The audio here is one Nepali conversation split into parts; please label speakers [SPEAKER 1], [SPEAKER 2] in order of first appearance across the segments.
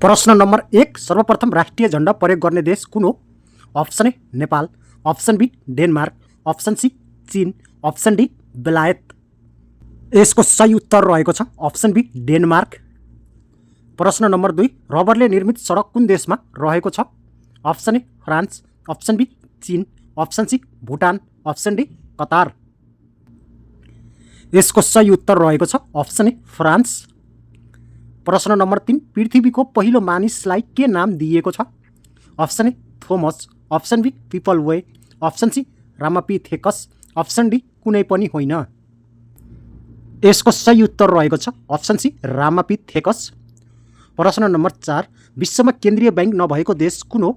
[SPEAKER 1] प्रश्न नम्बर 1 सर्वप्रथम राष्ट्रिय झण्डा प्रयोग गर्ने देश कुन हो? Option A Nepal, option B Denmark, option C चीन, अप्सन डी बेलायत। यसको सही उत्तर रहेको छ अप्सन बी डेनमार्क। प्रश्न नम्बर 2 रबरले निर्मित सडक कुन देशमा रहेको छ? Option A France, option B चीन, option C Bhutan, option D Qatar. यसको सही उत्तर रहेको छ अप्सन ए फ्रान्स। प्रश्न नम्बर 3 पृथ्वीको पहिलो मानिसलाई के नाम दिइएको छ? Option A Thomas, option B people way, option C Ramapithecus, option D कुनै पनि होइन। यसको सही उत्तर रहेको छ अप्सन सी रामापिथेकस। प्रश्न नम्बर 4 विश्वमा केन्द्रीय बैंक नभएको देश कुन हो?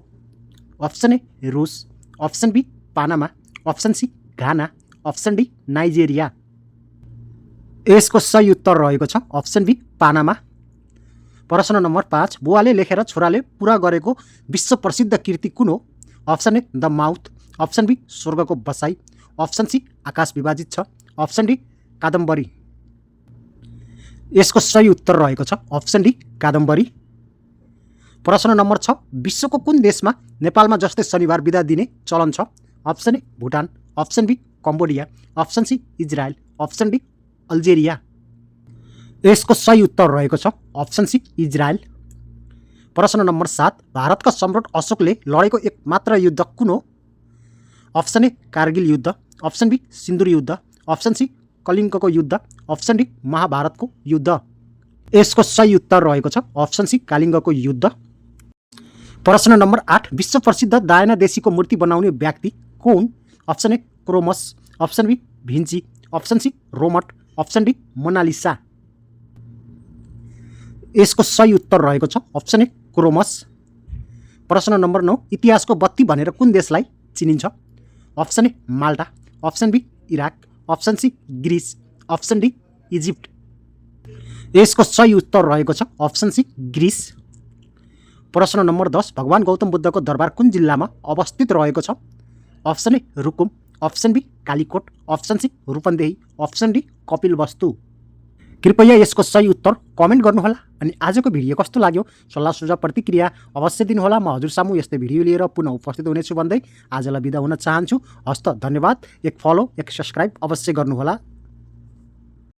[SPEAKER 1] अप्सन ए रुस, option B Panama, option C Ghana, option D Nigeria. यसको सही उत्तर रहेको छ अप्सन बी पानामा। प्रश्न नम्बर 5 बुवाले लेखेर छोराले पुरा गरेको विश्व प्रसिद्ध कृति कुन हो? Option A the mouth, option B स्वर्गको बसाई, अप्सन सी आकाश विभाजित छ, अप्सन डी कादम्बरी। यसको सही उत्तर रहेको छ अप्सन डी कादम्बरी। प्रश्न नम्बर 6 विश्वको कुन देशमा नेपालमा जस्तै शनिबार बिदा दिने चलन छ? Option A Bhutan, option B Cambodia, option C Israel, option D Algeria. यसको सही उत्तर रहेको छ अप्सन सी इजरायल। प्रश्न नम्बर 7 भारतका सम्राट अशोकले लडेको एकमात्र युद्ध कुन हो? अप्सन ए कारगिल युद्ध, अप्सन बी सिन्दुर युद्ध, अप्सन सी कलिङ्गको युद्ध, अप्सन डी महाभारतको युद्ध। यसको सही उत्तर रहेको छ अप्सन सी कलिङ्गको युद्ध। प्रश्न नम्बर 8 विश्व प्रसिद्ध डायना देशीको मूर्ति बनाउने व्यक्ति कुन? अप्सन ए क्रोमस, option B Vinci, option C रोमट, अप्सन डी मोनालिसा। यसको सही उत्तर रहेको छ अप्सन ए क्रोमस। प्रश्न नम्बर 9 इतिहासको बत्ती भनेर कुन देशलाई चिनिन्छ? Option A Malta, option B Iraq, option C Greece, option D Egypt. यसको सही उत्तर रहेको छ अप्सन सी ग्रिस। प्रश्न नम्बर 10 भगवान गौतम बुद्धको दरबार कुन जिल्लामा अवस्थित रहेको छ? Option A Rukum, option B Kalikot, option C Rupandehi, option D Kapilvastu. कृपया यसको सही उत्तर कमेन्ट गर्नुहोला। अनि आजको भिडियो कस्तो लाग्यो सल्लाह सुझाव प्रतिक्रिया अवश्य दिनुहोला। म हजुर सामु यस्तै भिडियो लिएर पुनः उपस्थित हुनेछु भन्दै आजलाई बिदा हुन चाहन्छु। हस्त धन्यवाद। एक फलो एक सब्सक्राइब अवश्य गर्नुहोला।